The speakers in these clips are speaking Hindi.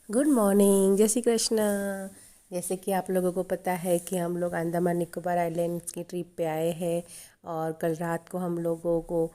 गुड मॉर्निंग, जय श्री कृष्ण। जैसे कि आप लोगों को पता है कि हम लोग अंडमान निकोबार आइलैंड्स की ट्रिप पे आए हैं। और कल रात को हम लोगों को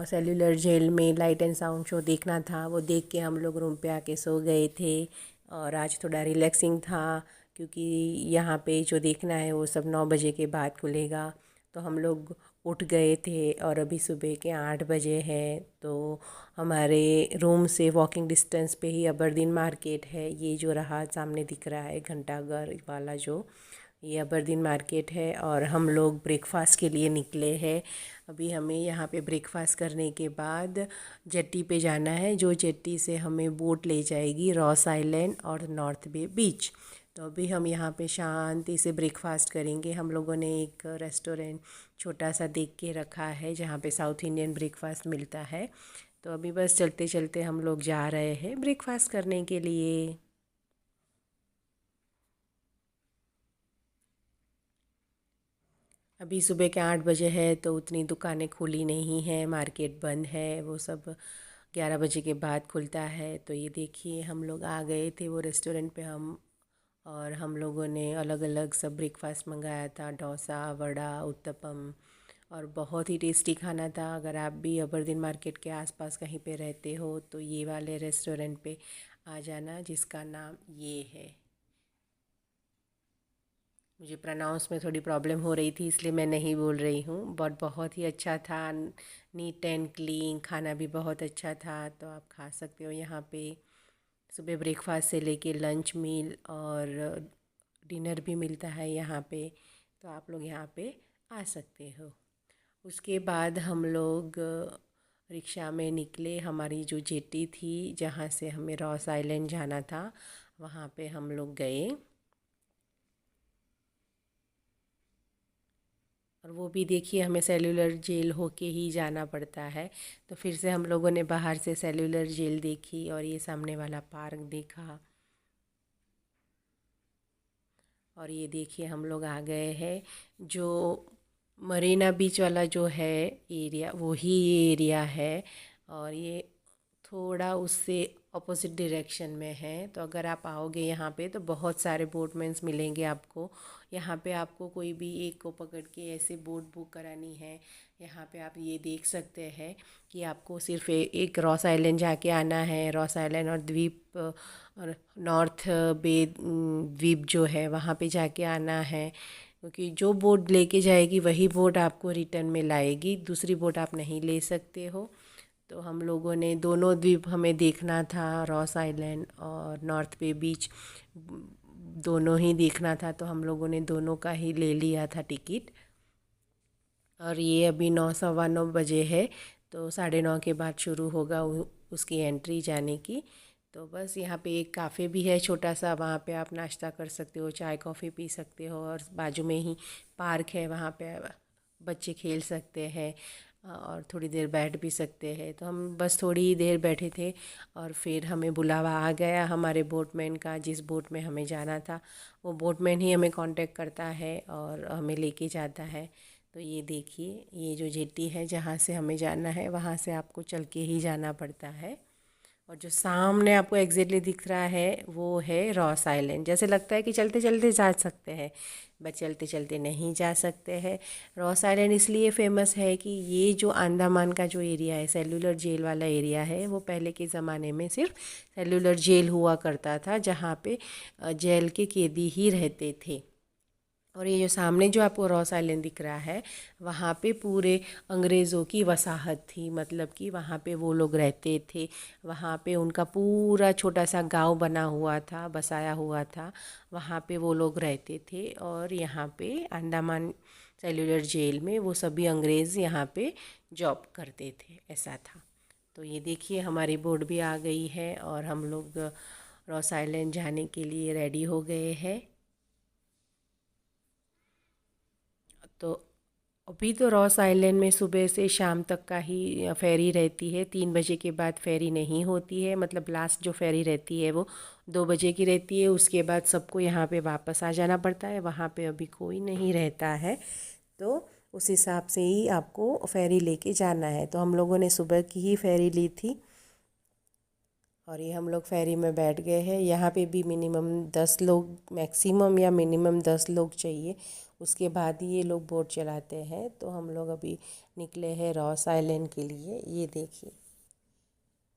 सेल्यूलर जेल में लाइट एंड साउंड शो देखना था। वो देख के हम लोग रूम पे आके सो गए थे। और आज थोड़ा रिलैक्सिंग था क्योंकि यहाँ पे जो देखना है वो सब 9 बजे के बाद खुलेगा। तो हम लोग उठ गए थे और अभी सुबह के 8 बजे हैं। तो हमारे रूम से वॉकिंग डिस्टेंस पे ही अबरदीन मार्केट है। ये जो रहा सामने दिख रहा है घंटाघर वाला, जो ये अबरदीन मार्केट है। और हम लोग ब्रेकफास्ट के लिए निकले हैं। अभी हमें यहाँ पे ब्रेकफास्ट करने के बाद जेट्टी पे जाना है, जो जेट्टी से हमें बोट ले जाएगी रॉस आइलैंड और नॉर्थ बे बीच। तो अभी हम यहाँ पे शांति से ब्रेकफास्ट करेंगे। हम लोगों ने एक रेस्टोरेंट छोटा सा देख के रखा है जहाँ पे साउथ इंडियन ब्रेकफास्ट मिलता है। तो अभी बस चलते चलते हम लोग जा रहे हैं ब्रेकफास्ट करने के लिए। अभी सुबह के 8 बजे है तो उतनी दुकानें खुली नहीं हैं, मार्केट बंद है। वो सब 11 बजे के बाद खुलता है। तो ये देखिए हम लोग आ गए थे वो रेस्टोरेंट पे और हम लोगों ने अलग अलग सब ब्रेकफास्ट मंगाया था, डोसा, वड़ा, उत्तपम। और बहुत ही टेस्टी खाना था। अगर आप भी अबरदीन मार्केट के आसपास कहीं पे रहते हो तो ये वाले रेस्टोरेंट पे आ जाना, जिसका नाम ये है। मुझे प्रोनाउंस में थोड़ी प्रॉब्लम हो रही थी इसलिए मैं नहीं बोल रही हूँ, बट बहुत ही अच्छा था। नीट एंड क्लीन, खाना भी बहुत अच्छा था। तो आप खा सकते हो यहाँ पे। सुबह ब्रेकफास्ट से लेके लंच मील और डिनर भी मिलता है यहाँ पे। तो आप लोग यहाँ पे आ सकते हो। उसके बाद हम लोग रिक्शा में निकले। हमारी जो जेट्टी थी जहाँ से हमें रॉस आइलैंड जाना था, वहाँ पे हम लोग गए। और वो भी देखिए हमें सेल्यूलर जेल होके ही जाना पड़ता है। तो फिर से हम लोगों ने बाहर से सेल्यूलर जेल देखी और ये सामने वाला पार्क देखा। और ये देखिए हम लोग आ गए हैं जो मरीना बीच वाला जो है एरिया, वो ही ये एरिया है। और ये थोड़ा उससे अपोजिट डायरेक्शन में है। तो अगर आप आओगे यहाँ पे तो बहुत सारे बोटमैन्स मिलेंगे आपको। यहाँ पे आपको कोई भी एक को पकड़ के ऐसे बोट बुक करानी है। यहाँ पे आप ये देख सकते हैं कि आपको सिर्फ एक रॉस आइलैंड जाके आना है। रॉस आइलैंड और द्वीप और नॉर्थ बे द्वीप जो है वहाँ पे जाके आना है। क्योंकि जो बोट लेके जाएगी वही बोट आपको रिटर्न में लाएगी, दूसरी बोट आप नहीं ले सकते हो। तो हम लोगों ने दोनों द्वीप हमें देखना था, रॉस आइलैंड और नॉर्थ बे बीच, दोनों ही देखना था। तो हम लोगों ने दोनों का ही ले लिया था टिकट। और ये अभी 9 सवा 9 बजे है। तो 9:30 के बाद शुरू होगा उसकी एंट्री जाने की। तो बस यहाँ पे एक काफ़े भी है छोटा सा, वहाँ पे आप नाश्ता कर सकते हो, चाय कॉफ़ी पी सकते हो। और बाजू में ही पार्क है, वहाँ पे बच्चे खेल सकते हैं और थोड़ी देर बैठ भी सकते हैं। तो हम बस थोड़ी ही देर बैठे थे और फिर हमें बुलावा आ गया हमारे बोटमैन का। जिस बोट में हमें जाना था वो बोटमैन ही हमें कांटेक्ट करता है और हमें लेके जाता है। तो ये देखिए ये जो जेट्टी है जहाँ से हमें जाना है वहाँ से आपको चल के ही जाना पड़ता है। और जो सामने आपको एग्जैक्टली दिख रहा है वो है रॉस आइलैंड। जैसे लगता है कि चलते चलते जा सकते हैं, बट चलते चलते नहीं जा सकते हैं। रॉस आइलैंड इसलिए फेमस है कि ये जो अंडमान का जो एरिया है, सेल्यूलर जेल वाला एरिया है, वो पहले के ज़माने में सिर्फ सेल्यूलर जेल हुआ करता था जहाँ पे जेल के कैदी ही रहते थे। और ये जो सामने जो आपको रॉस आइलैंड दिख रहा है, वहाँ पे पूरे अंग्रेज़ों की वसाहत थी। मतलब कि वहाँ पे वो लोग रहते थे। वहाँ पे उनका पूरा छोटा सा गांव बना हुआ था, बसाया हुआ था। वहाँ पे वो लोग रहते थे। और यहाँ पे अंडमान सेल्यूलर जेल में वो सभी अंग्रेज़ यहाँ पे जॉब करते थे, ऐसा था। तो ये देखिए हमारी बोट भी आ गई है और हम लोग रॉस आइलैंड जाने के लिए रेडी हो गए हैं। तो अभी तो रॉस आइलैंड में सुबह से शाम तक का ही फेरी रहती है। 3 बजे के बाद फेरी नहीं होती है। मतलब लास्ट जो फेरी रहती है वो 2 बजे की रहती है। उसके बाद सबको यहाँ पे वापस आ जाना पड़ता है। वहाँ पे अभी कोई नहीं रहता है। तो उस हिसाब से ही आपको फेरी लेके जाना है। तो हम लोगों ने सुबह की ही फेरी ली थी और ये हम लोग फेरी में बैठ गए हैं। यहाँ पे भी मिनिमम 10 लोग मैक्सिमम या मिनिमम 10 लोग चाहिए, उसके बाद ही ये लोग बोट चलाते हैं। तो हम लोग अभी निकले हैं रॉस आइलैंड के लिए। ये देखिए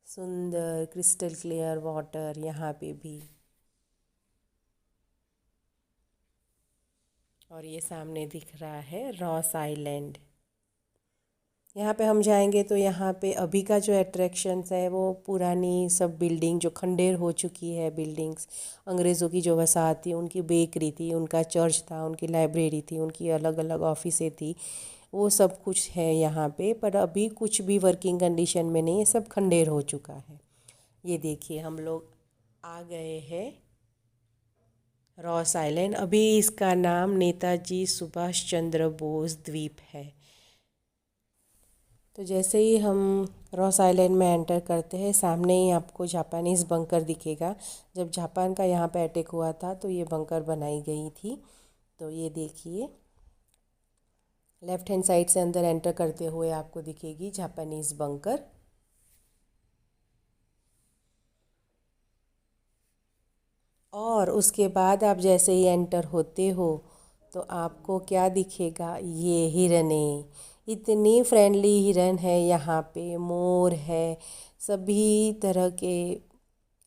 सुंदर क्रिस्टल क्लियर वाटर यहाँ पे भी। और ये सामने दिख रहा है रॉस आइलैंड। यहाँ पे हम जाएंगे तो यहाँ पे अभी का जो अट्रैक्शंस है वो पुरानी सब बिल्डिंग जो खंडेर हो चुकी है बिल्डिंग्स, अंग्रेज़ों की जो वसाहत थी, उनकी बेकरी थी, उनका चर्च था, उनकी लाइब्रेरी थी, उनकी अलग अलग ऑफिसें थी, वो सब कुछ है यहाँ पे। पर अभी कुछ भी वर्किंग कंडीशन में नहीं है, सब खंडेर हो चुका है। ये देखिए हम लोग आ गए हैं रॉस आइलैंड। अभी इसका नाम नेताजी सुभाष चंद्र बोस द्वीप है। तो जैसे ही हम रॉस आइलैंड में एंटर करते हैं, सामने ही आपको जापानीज़ बंकर दिखेगा। जब जापान का यहाँ पे अटैक हुआ था तो ये बंकर बनाई गई थी। तो ये देखिए लेफ़्ट हैंड साइड से अंदर एंटर करते हुए आपको दिखेगी जापानीज़ बंकर। और उसके बाद आप जैसे ही एंटर होते हो तो आपको क्या दिखेगा, ये हिरने। इतनी फ्रेंडली हिरन है यहाँ पे, मोर है, सभी तरह के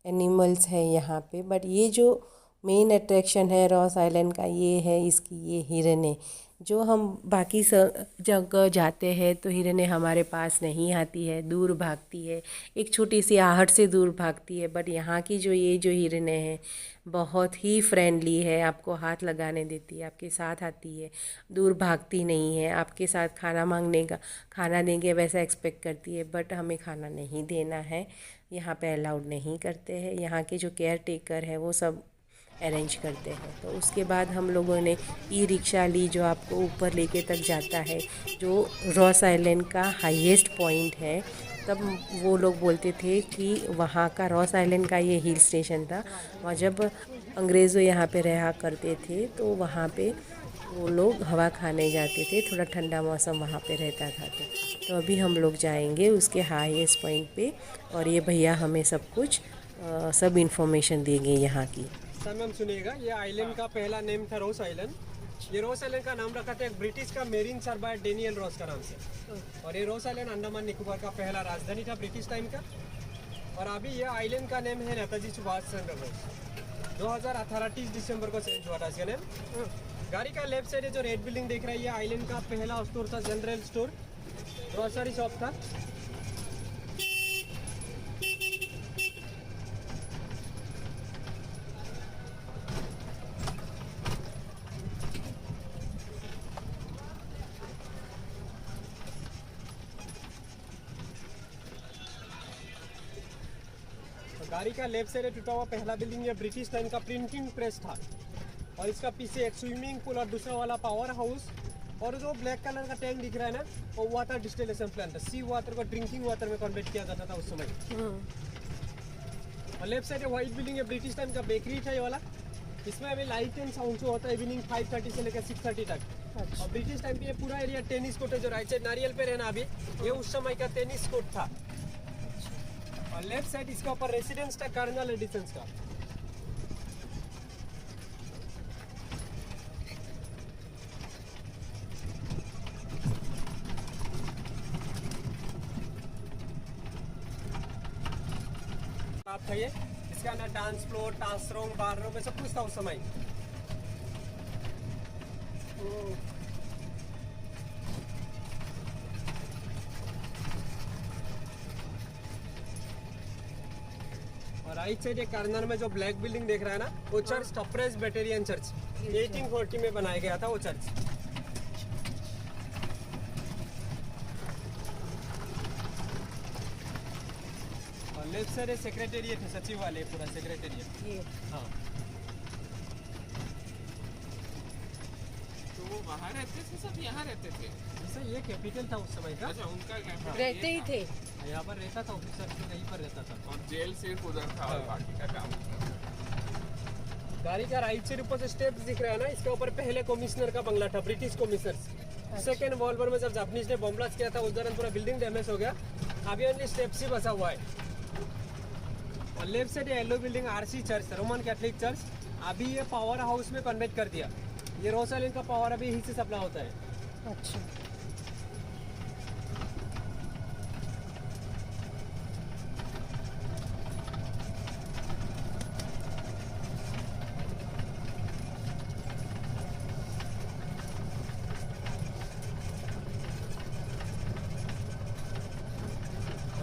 एनिमल्स हैं यहाँ पे। बट ये जो मेन अट्रैक्शन है रॉस आइलैंड का ये है इसकी ये हिरने। जो हम बाकी जगह जाते हैं तो हिरने हमारे पास नहीं आती है, दूर भागती है, एक छोटी सी आहट से दूर भागती है। बट यहाँ की जो हिरने हैं बहुत ही फ्रेंडली है, आपको हाथ लगाने देती है, आपके साथ आती है, दूर भागती नहीं है, आपके साथ खाना देंगे वैसा एक्सपेक्ट करती है। बट हमें खाना नहीं देना है, यहाँ पे अलाउड नहीं करते हैं। यहाँ के जो केयर टेकर है वो सब अरेंज करते हैं। तो उसके बाद हम लोगों ने ई रिक्शा ली जो आपको ऊपर लेके तक जाता है, जो रॉस आइलैंड का हाईएस्ट पॉइंट है। तब वो लोग बोलते थे कि वहाँ का रॉस आइलैंड का ये हिल स्टेशन था, और जब अंग्रेज़ों यहाँ पे रहा करते थे तो वहाँ पे वो लोग हवा खाने जाते थे, थोड़ा ठंडा मौसम वहाँ पे रहता था। तो अभी हम लोग जाएंगे उसके हाईएस्ट पॉइंट पे, और ये भैया हमें सब कुछ सब इन्फॉर्मेशन देंगे यहाँ की। सर मैम सुनिएगा, ये आइलैंड का पहला नेम था रॉस आइलैंड। ये रॉस आइलैंड का नाम रखा था एक ब्रिटिश का मेरीन सर्वायर डेनियल रॉस का नाम से। और ये रॉस आइलैंड अंडमान निकोबार का पहला राजधानी था ब्रिटिश टाइम का। और अभी ये आइलैंड का नेम है नेताजी सुभाष चंद्र बोस। 2018 30 दिसंबर को चेंज हुआ था इसका नेम। गाड़ी का लेफ्ट साइड है जो रेड बिल्डिंग देख रही है, आइलैंड का पहला स्टोर था, जनरल स्टोर, ग्रोसरी शॉप था। गाड़ी का लेफ्ट साइड टूटा हुआ पहला बिल्डिंग ये ब्रिटिश टाइम का प्रिंटिंग प्रेस था। और इसका पीछे एक स्विमिंग पूल और दूसरा वाला पावर हाउस, और जो ब्लैक कलर का टैंक दिख रहा है ना, वो वाटर डिस्टिलेशन प्लांट है। सी वाटर को ड्रिंकिंग वाटर में कन्वर्ट किया जाता था उस समय। और लेफ्ट साइड व्हाइट बिल्डिंग है ब्रिटिश टाइम का बेकरी था ये वाला। इसमें अभी लाइट एंड साउंड शो होता है इवनिंग 5:30 से लेकर 6:30 तक। और ब्रिटिश टाइम पे ये पूरा एरिया टेनिस कोर्ट है, जो राइट साइड नारियल पे रहना अभी, ये उस समय का टेनिस कोर्ट था। और लेफ्ट साइड इसका ऊपर रेसिडेंस था कर्नल एडिसन का। आप था ये, इसके अंदर डांस फ्लोर, डांस रूम, बार रूम, सब कुछ था उस समय। और राइट साइड एक कार्नर में जो ब्लैक बिल्डिंग देख रहा है ना, वो चर्च था, प्रेस्बिटेरियन चर्च, 1840 में बनाया गया था वो चर्च। और लेफ्ट साइड सेक्रेटेरिएट है, सचिवालय, पूरा सेक्रेटेरिएट। हाँ, तो वो वहाँ रहते थे, सब यहाँ रहते थे। जैसे ये कैपिटल था उस समय का। अच्छा, उनका कैंपस रहते ही थे यहाँ पर रहता था, ऑफिसर तो यहीं पर रहता था। और जेल सिर्फ उधर था और बाकी का काम। गाड़ी का राइट साइड ऊपर से स्टेप्स दिख रहा है ना, इसके ऊपर पहले कमिश्नर का बंगला था, British commissioner. Second world war में जब जापानीज ने बम ब्लास्ट किया था, उस दौरान पूरा बिल्डिंग डैमेज हो गया। अभी ओनली स्टेप्स ही बचा हुआ है। और left side yellow building RC church, Roman Catholic church, अभी ये पावर हाउस में कन्वर्ट कर दिया। ये रोसालिन का पावर अभी यहीं से सप्लाई होता है। अच्छा।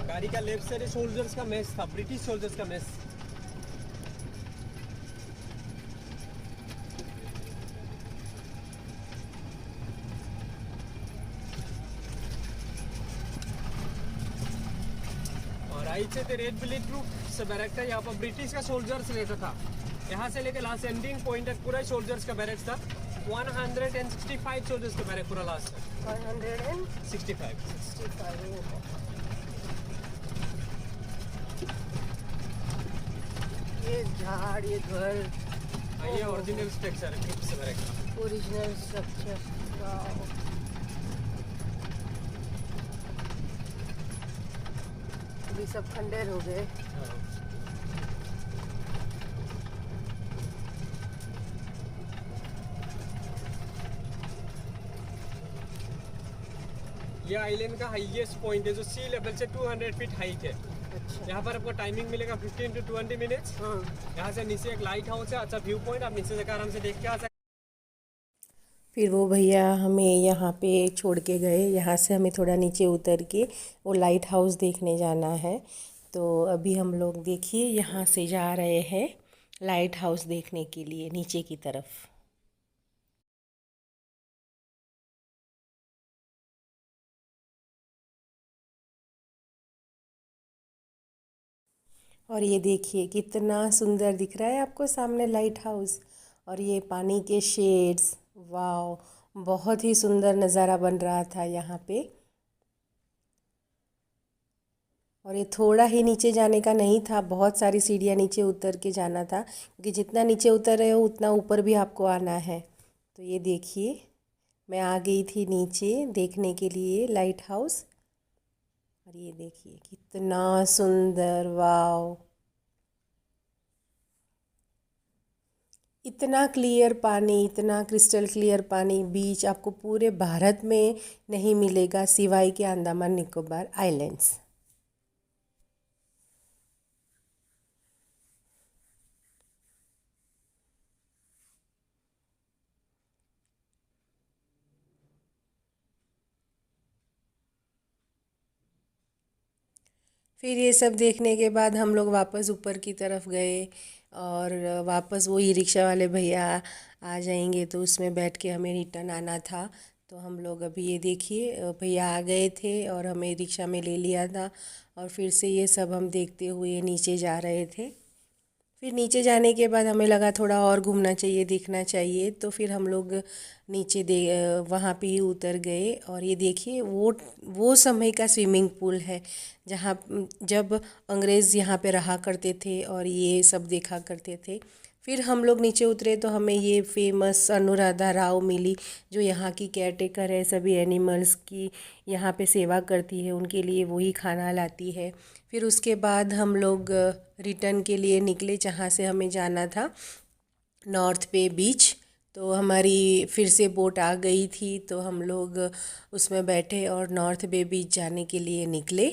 गाड़ी का लेफ्ट साइड सोल्जर्स का मेस था, ब्रिटिश सोल्जर्स का मेस। और राइट से रेड बिलेट ट्रूप से बैरक था, यहाँ पर ब्रिटिश का सोल्जर्स रहता था। यहाँ से लेकर लास्ट एंडिंग पॉइंट तक पूरा सोल्जर्स का बैरक था। 165 सोल्जर्स का बैरक पूरा लास्ट तक। 165। ये झाड़, ये घर, ये ओरिजिनल स्ट्रक्चर है ट्रूप से बैरक का। Original structure. वाओ। अभी सब खंडेर हो गए। ये आइलैंड का हाईएस्ट पॉइंट है जो सी लेवल से 200 फीट हाइट है। अच्छा। यहाँ पर आपको टाइमिंग मिलेगा 15 to 20 मिनट्स। यहाँ से नीचे एक लाइट हाउस है, अच्छा व्यू पॉइंट, आप नीचे से आराम से देख के आ सकते। फिर वो भैया हमें यहाँ पे छोड़ के गए। यहाँ से हमें थोड़ा नीचे उतर के वो लाइट हाउस देखने जाना है। तो अभी हम लोग देखिए यहाँ से जा रहे हैं लाइट हाउस देखने के लिए नीचे की तरफ। और ये देखिए कितना सुंदर दिख रहा है आपको सामने लाइट हाउस, और ये पानी के शेड्स। वाओ, बहुत ही सुंदर नज़ारा बन रहा था यहाँ पे। और ये थोड़ा ही नीचे जाने का नहीं था, बहुत सारी सीढ़ियाँ नीचे उतर के जाना था, क्योंकि जितना नीचे उतर रहे हो उतना ऊपर भी आपको आना है। तो ये देखिए मैं आ गई थी नीचे देखने के लिए लाइट हाउस। और ये देखिए कितना सुंदर, वाओ। इतना क्लियर पानी, इतना क्रिस्टल क्लियर पानी बीच आपको पूरे भारत में नहीं मिलेगा सिवाय के अंडमान निकोबार आइलैंड्स। फिर ये सब देखने के बाद हम लोग वापस ऊपर की तरफ गए, और वापस वो ई रिक्शा वाले भैया आ जाएंगे तो उसमें बैठ के हमें रिटर्न आना था। तो हम लोग अभी ये देखिए भैया आ गए थे और हमें रिक्शा में ले लिया था, और फिर से ये सब हम देखते हुए नीचे जा रहे थे। फिर नीचे जाने के बाद हमें लगा थोड़ा और घूमना चाहिए, देखना चाहिए, तो फिर हम लोग नीचे वहाँ पे ही उतर गए। और ये देखिए वो समय का स्विमिंग पूल है जहाँ जब अंग्रेज़ यहाँ पे रहा करते थे और ये सब देखा करते थे। फिर हम लोग नीचे उतरे तो हमें ये फेमस अनुराधा राव मिली, जो यहाँ की केयर टेकर है, सभी एनिमल्स की यहाँ पे सेवा करती है, उनके लिए वही खाना लाती है। फिर उसके बाद हम लोग रिटर्न के लिए निकले, जहाँ से हमें जाना था नॉर्थ पे बीच। तो हमारी फिर से बोट आ गई थी, तो हम लोग उसमें बैठे और नॉर्थ बे बीच जाने के लिए निकले।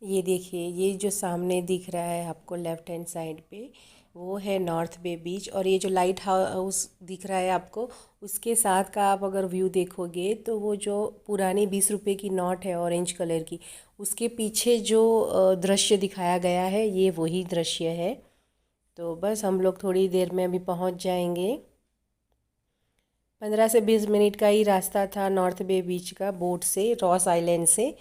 ये देखिए, ये जो सामने दिख रहा है आपको लेफ़्ट हैंड साइड पे, वो है नॉर्थ बे बीच। और ये जो लाइट हाउस दिख रहा है आपको, उसके साथ का आप अगर व्यू देखोगे तो वो जो पुरानी 20 रुपए की नोट है ऑरेंज कलर की, उसके पीछे जो दृश्य दिखाया गया है, ये वही दृश्य है। तो बस हम लोग थोड़ी देर में अभी पहुंच जाएंगे। 15 से 20 मिनट का ही रास्ता था नॉर्थ बे बीच का, बोट से, रॉस आइलैंड से।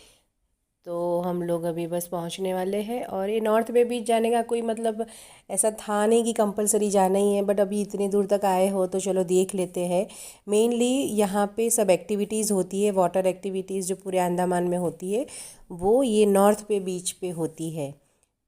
तो हम लोग अभी बस पहुंचने वाले हैं। और ये नॉर्थ बे बीच जाने का कोई मतलब ऐसा था नहीं कि कंपलसरी जाना ही है, बट अभी इतनी दूर तक आए हो तो चलो देख लेते हैं। मेनली यहाँ पे सब एक्टिविटीज़ होती है, वाटर एक्टिविटीज़ जो पूरे अंडमान में होती है, वो ये नॉर्थ बे बीच पे होती है।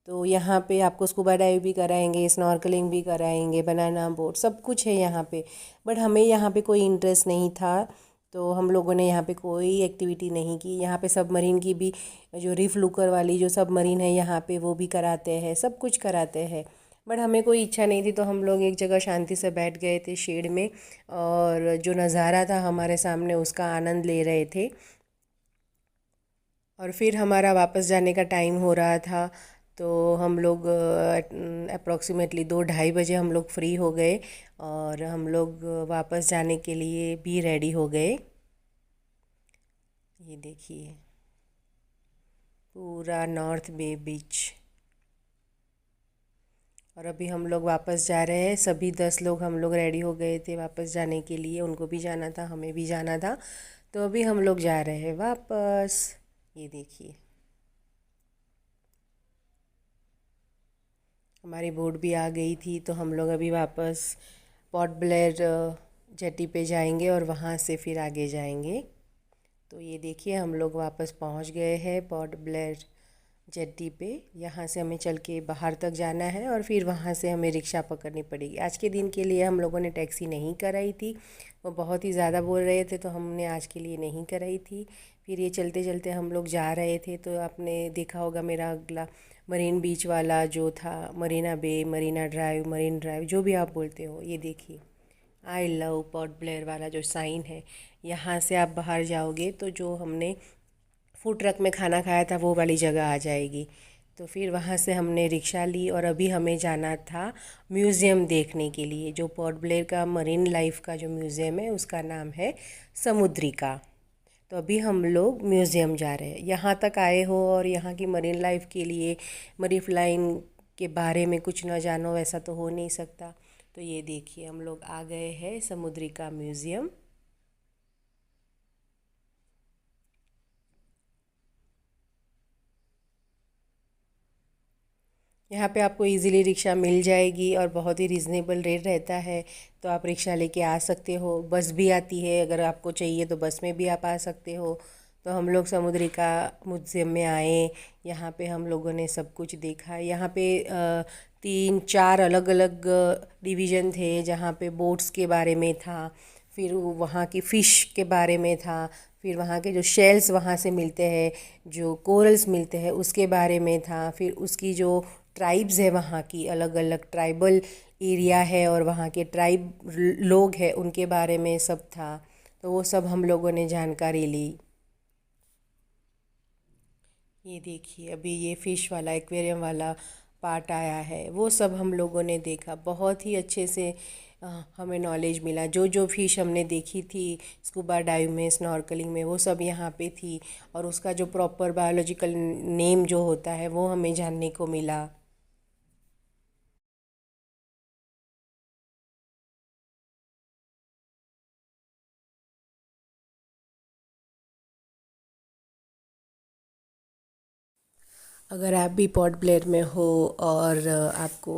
तो यहाँ पे आपको स्कूबा डाइव भी कराएंगे, स्नॉर्कलिंग भी कराएंगे, बनाना बोट, सब कुछ है यहाँ पे। बट हमें यहाँ पे कोई इंटरेस्ट नहीं था, तो हम लोगों ने यहाँ पे कोई एक्टिविटी नहीं की। यहाँ पे सबमरीन की भी, जो रिफ लुकर वाली जो सबमरीन है यहाँ पे, वो भी कराते हैं, सब कुछ कराते हैं। बट हमें कोई इच्छा नहीं थी, तो हम लोग एक जगह शांति से बैठ गए थे शेड में, और जो नज़ारा था हमारे सामने उसका आनंद ले रहे थे। और फिर हमारा वापस जाने का टाइम हो रहा था, तो हम लोग अप्रॉक्सीमेटली 2-2:30 बजे हम लोग फ्री हो गए, और हम लोग वापस जाने के लिए भी रेडी हो गए। ये देखिए, पूरा नॉर्थ बे बीच। और अभी हम लोग वापस जा रहे हैं, सभी 10 लोग हम लोग रेडी हो गए थे वापस जाने के लिए। उनको भी जाना था, हमें भी जाना था, तो अभी हम लोग जा रहे हैं वापस। ये देखिए, हमारी बोट भी आ गई थी, तो हम लोग अभी वापस पोर्ट ब्लेयर जेटी पे जाएंगे और वहाँ से फिर आगे जाएंगे। तो ये देखिए, हम लोग वापस पहुँच गए हैं पोर्ट ब्लेयर जेट्टी पे। यहाँ से हमें चल के बाहर तक जाना है, और फिर वहाँ से हमें रिक्शा पकड़नी पड़ेगी। आज के दिन के लिए हम लोगों ने टैक्सी नहीं कराई थी, वो बहुत ही ज़्यादा बोल रहे थे, तो हमने आज के लिए नहीं कराई थी। फिर ये चलते चलते हम लोग जा रहे थे, तो आपने देखा होगा मेरा अगला मरीन बीच वाला जो था, मरीना बे, मरीना ड्राइव, मरीन ड्राइव, जो भी आप बोलते हो, ये देखिए आई लव पोर्ट ब्लेयर वाला जो साइन है। यहाँ से आप बाहर जाओगे तो जो हमने फूड ट्रक में खाना खाया था वो वाली जगह आ जाएगी। तो फिर वहाँ से हमने रिक्शा ली, और अभी हमें जाना था म्यूज़ियम देखने के लिए। जो पोर्ट ब्लेयर का मरीन लाइफ का जो म्यूज़ियम है, उसका नाम है समुद्रिका। तो अभी हम लोग म्यूज़ियम जा रहे हैं। यहाँ तक आए हो और यहाँ की मरीन लाइफ के लिए, मरीन लाइन के बारे में कुछ न जानो, वैसा तो हो नहीं सकता। तो ये देखिए, हम लोग आ गए हैं समुद्रिका म्यूज़ियम। यहाँ पे आपको इजीली रिक्शा मिल जाएगी, और बहुत ही रिजनेबल रेट रहता है। तो आप रिक्शा लेके आ सकते हो, बस भी आती है, अगर आपको चाहिए तो बस में भी आप आ सकते हो। तो हम लोग समुद्रिका म्यूज़ियम में आए। यहाँ पे हम लोगों ने सब कुछ देखा। यहाँ पे 3-4 अलग अलग डिवीज़न थे, जहाँ पे बोट्स के बारे में था, फिर वहाँ की फ़िश के बारे में था, फिर वहाँ के जो शेल्स वहाँ से मिलते हैं, जो कोरल्स मिलते हैं, उसके बारे में था, फिर उसकी जो ट्राइब्स है, वहाँ की अलग अलग ट्राइबल एरिया है, और वहाँ के ट्राइब लोग हैं, उनके बारे में सब था। तो वो सब हम लोगों ने जानकारी ली। ये देखिए, अभी ये फ़िश वाला, एक्वेरियम वाला पार्ट आया है, वो सब हम लोगों ने देखा। बहुत ही अच्छे से हमें नॉलेज मिला। जो जो फ़िश हमने देखी थी स्कूबा डाइव में, स्नॉर्कलिंग में, वो सब यहाँ पे थी, और उसका जो प्रॉपर बायोलॉजिकल नेम जो होता है वो हमें जानने को मिला। अगर आप भी पोर्ट ब्लेयर में हो और आपको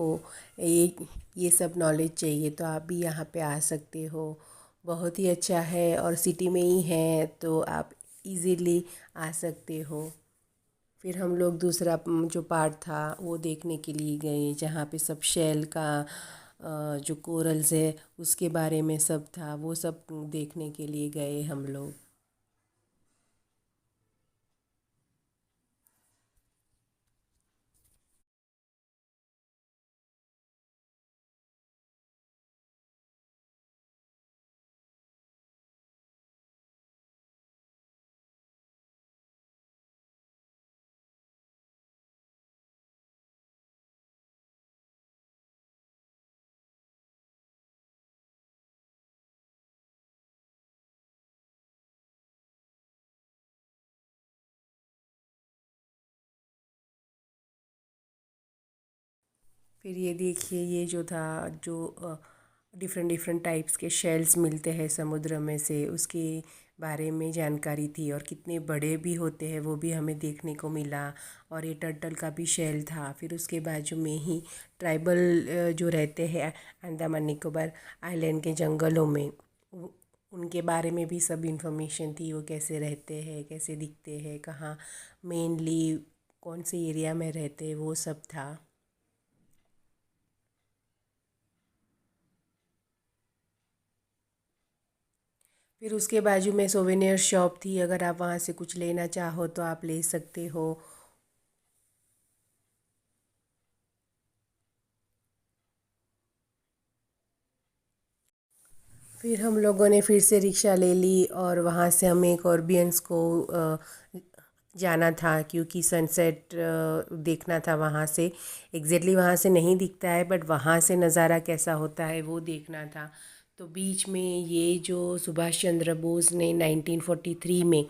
ये सब नॉलेज चाहिए, तो आप भी यहाँ पे आ सकते हो। बहुत ही अच्छा है, और सिटी में ही है, तो आप इजीली आ सकते हो। फिर हम लोग दूसरा जो पार्ट था वो देखने के लिए गए, जहाँ पे सब शेल का जो कोरल्स है उसके बारे में सब था, वो सब देखने के लिए गए हम लोग। फिर ये देखिए, ये जो था, जो डिफरेंट डिफरेंट टाइप्स के शेल्स मिलते हैं समुद्र में से, उसके बारे में जानकारी थी। और कितने बड़े भी होते हैं वो भी हमें देखने को मिला। और ये टर्टल का भी शेल था। फिर उसके बाजू में ही ट्राइबल जो रहते हैं अंडमान निकोबार आइलैंड के जंगलों में, उनके बारे में भी सब इन्फॉर्मेशन थी। वो कैसे रहते हैं, कैसे दिखते हैं, कहाँ मेनली कौन से एरिया में रहते हैं, वो सब था। फिर उसके बाजू में सोवेनियर शॉप थी। अगर आप वहाँ से कुछ लेना चाहो तो आप ले सकते हो। फिर हम लोगों ने फिर से रिक्शा ले ली और वहाँ से हमें कॉर्बियंस को जाना था, क्योंकि सनसेट देखना था वहाँ से। एग्जैक्टली वहाँ से नहीं दिखता है, बट वहाँ से नज़ारा कैसा होता है वो देखना था। तो बीच में ये जो सुभाष चंद्र बोस ने 1943 में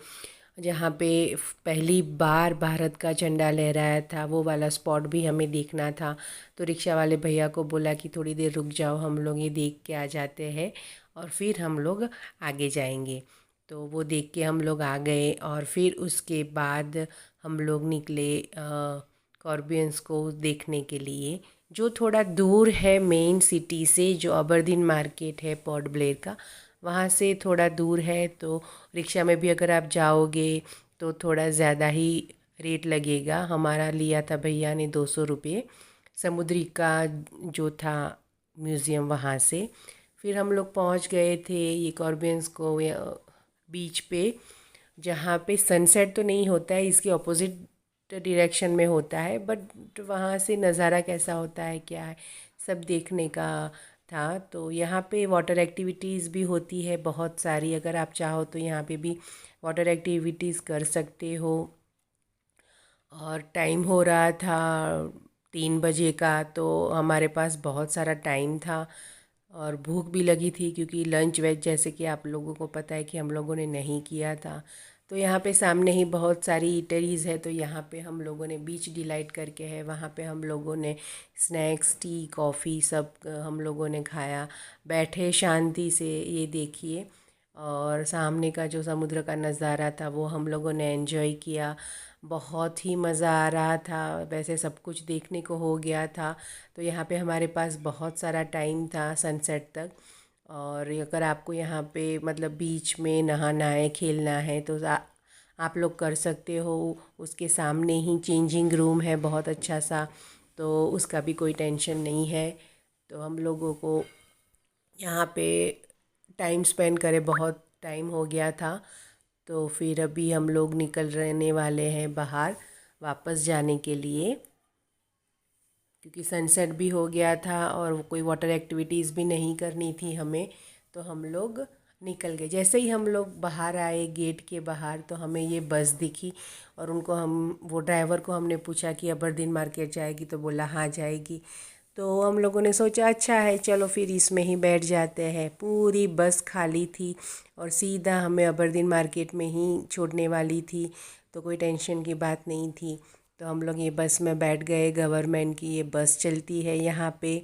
जहाँ पे पहली बार भारत का झंडा लहराया था, वो वाला स्पॉट भी हमें देखना था। तो रिक्शा वाले भैया को बोला कि थोड़ी देर रुक जाओ, हम लोग ये देख के आ जाते हैं और फिर हम लोग आगे जाएंगे। तो वो देख के हम लोग आ गए। और फिर उसके बाद हम लोग निकले कॉर्बियंस को देखने के लिए, जो थोड़ा दूर है मेन सिटी से। जो अबरदीन मार्केट है पोर्ट ब्लेयर का, वहाँ से थोड़ा दूर है। तो रिक्शा में भी अगर आप जाओगे तो थोड़ा ज़्यादा ही रेट लगेगा। हमारा लिया था भैया ने 200 रुपये समुद्री का जो था म्यूज़ियम वहाँ से। फिर हम लोग पहुँच गए थे ये कॉर्बियंस को बीच पे, जहाँ पे सनसेट तो नहीं होता है, इसके ऑपोजिट डायरेक्शन में होता है। बट वहाँ से नज़ारा कैसा होता है, क्या है, सब देखने का था। तो यहाँ पे वाटर एक्टिविटीज़ भी होती है बहुत सारी। अगर आप चाहो तो यहाँ पे भी वाटर एक्टिविटीज़ कर सकते हो। और टाइम हो रहा था 3 बजे का, तो हमारे पास बहुत सारा टाइम था और भूख भी लगी थी, क्योंकि लंच वेज जैसे कि आप लोगों को पता है कि हम लोगों ने नहीं किया था। तो यहाँ पे सामने ही बहुत सारी ईटरीज़ है। तो यहाँ पे हम लोगों ने बीच डिलाइट करके है, वहाँ पे हम लोगों ने स्नैक्स, टी, कॉफ़ी सब हम लोगों ने खाया। बैठे शांति से, ये देखिए। और सामने का जो समुद्र का नज़ारा था वो हम लोगों ने एंजॉय किया। बहुत ही मज़ा आ रहा था। वैसे सब कुछ देखने को हो गया था। तो यहाँ पे हमारे पास बहुत सारा टाइम था सनसेट तक। और अगर आपको यहाँ पे मतलब बीच में नहाना है, खेलना है, तो आप लोग कर सकते हो। उसके सामने ही चेंजिंग रूम है बहुत अच्छा सा, तो उसका भी कोई टेंशन नहीं है। तो हम लोगों को यहाँ पे टाइम स्पेंड करे बहुत टाइम हो गया था। तो फिर अभी हम लोग निकल रहने वाले हैं बाहर वापस जाने के लिए, क्योंकि सनसेट भी हो गया था और कोई वाटर एक्टिविटीज़ भी नहीं करनी थी हमें। तो हम लोग निकल गए। जैसे ही हम लोग बाहर आए गेट के बाहर, तो हमें ये बस दिखी। और उनको वो ड्राइवर को हमने पूछा कि अबरदीन मार्केट जाएगी, तो बोला हाँ जाएगी। तो हम लोगों ने सोचा अच्छा है, चलो फिर इसमें ही बैठ जाते हैं। पूरी बस खाली थी और सीधा हमें अबरदीन मार्केट में ही छोड़ने वाली थी। तो कोई टेंशन की बात नहीं थी। तो हम लोग ये बस में बैठ गए। गवर्नमेंट की ये बस चलती है यहाँ पे।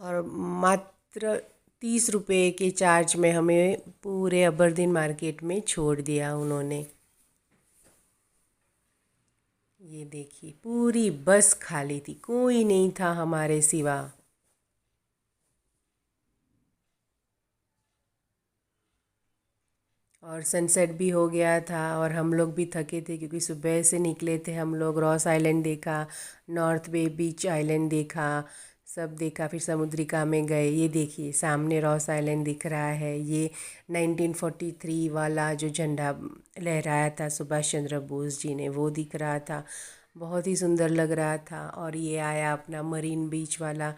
और मात्र 30 रुपये के चार्ज में हमें पूरे अबरदीन मार्केट में छोड़ दिया उन्होंने। ये देखिए, पूरी बस खाली थी, कोई नहीं था हमारे सिवा। और सनसेट भी हो गया था और हम लोग भी थके थे, क्योंकि सुबह से निकले थे हम लोग। रॉस आइलैंड देखा, नॉर्थ बे बीच आइलैंड देखा, सब देखा। फिर समुद्रिका में गए। ये देखिए सामने रॉस आइलैंड दिख रहा है। ये 1943 वाला जो झंडा लहराया था सुभाष चंद्र बोस जी ने, वो दिख रहा था। बहुत ही सुंदर लग रहा था। और ये आया अपना मरीन बीच वाला,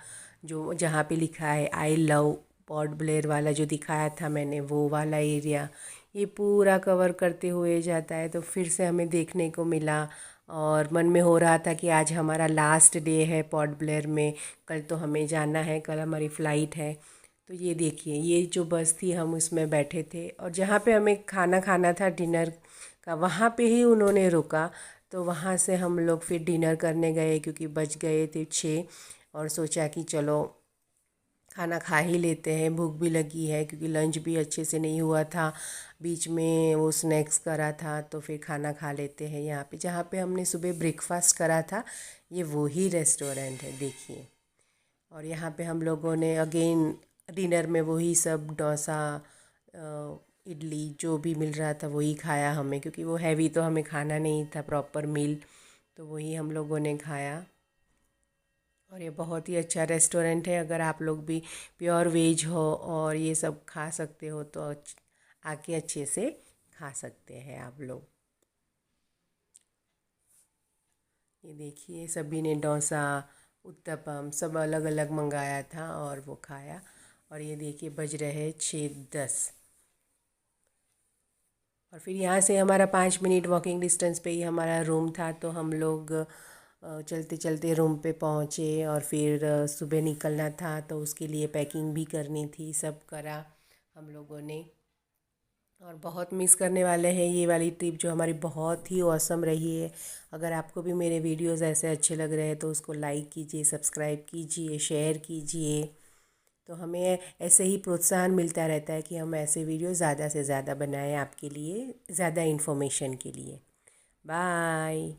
जो जहाँ पे लिखा है आई लव पोर्ट ब्लेयर वाला, जो दिखाया था मैंने, वो वाला एरिया। ये पूरा कवर करते हुए जाता है। तो फिर से हमें देखने को मिला। और मन में हो रहा था कि आज हमारा लास्ट डे है पोर्ट ब्लेयर में, कल तो हमें जाना है, कल हमारी फ़्लाइट है। तो ये देखिए, ये जो बस थी हम उसमें बैठे थे। और जहाँ पे हमें खाना खाना था डिनर का, वहाँ पे ही उन्होंने रुका। तो वहाँ से हम लोग फिर डिनर करने गए क्योंकि बज गए थे 6 और सोचा कि चलो खाना खा ही लेते हैं, भूख भी लगी है क्योंकि लंच भी अच्छे से नहीं हुआ था, बीच में वो स्नैक्स करा था तो फिर खाना खा लेते हैं यहाँ पे। जहाँ पे हमने सुबह ब्रेकफास्ट करा था ये वही रेस्टोरेंट है, देखिए। और यहाँ पे हम लोगों ने अगेन डिनर में वही सब डोसा इडली जो भी मिल रहा था वही खाया हमें, क्योंकि वो हैवी तो हमें खाना नहीं था प्रॉपर मील, तो वही हम लोगों ने खाया। और ये बहुत ही अच्छा रेस्टोरेंट है, अगर आप लोग भी प्योर वेज हो और ये सब खा सकते हो तो आके अच्छे से खा सकते हैं आप लोग। ये देखिए सभी ने डोसा उत्तपम सब अलग अलग मंगाया था और वो खाया। और ये देखिए बज रहे 6:10 और फिर यहाँ से हमारा 5 मिनट वॉकिंग डिस्टेंस पे ही हमारा रूम था, तो हम लोग चलते चलते रूम पे पहुँचे और फिर सुबह निकलना था तो उसके लिए पैकिंग भी करनी थी, सब करा हम लोगों ने। और बहुत मिस करने वाले हैं ये वाली ट्रिप जो हमारी बहुत ही औसम रही है। अगर आपको भी मेरे वीडियोस ऐसे अच्छे लग रहे हैं तो उसको लाइक कीजिए, सब्सक्राइब कीजिए, शेयर कीजिए, तो हमें ऐसे ही प्रोत्साहन मिलता रहता है कि हम ऐसे वीडियो ज़्यादा से ज़्यादा बनाएं आपके लिए, ज़्यादा इन्फॉर्मेशन के लिए। बाय।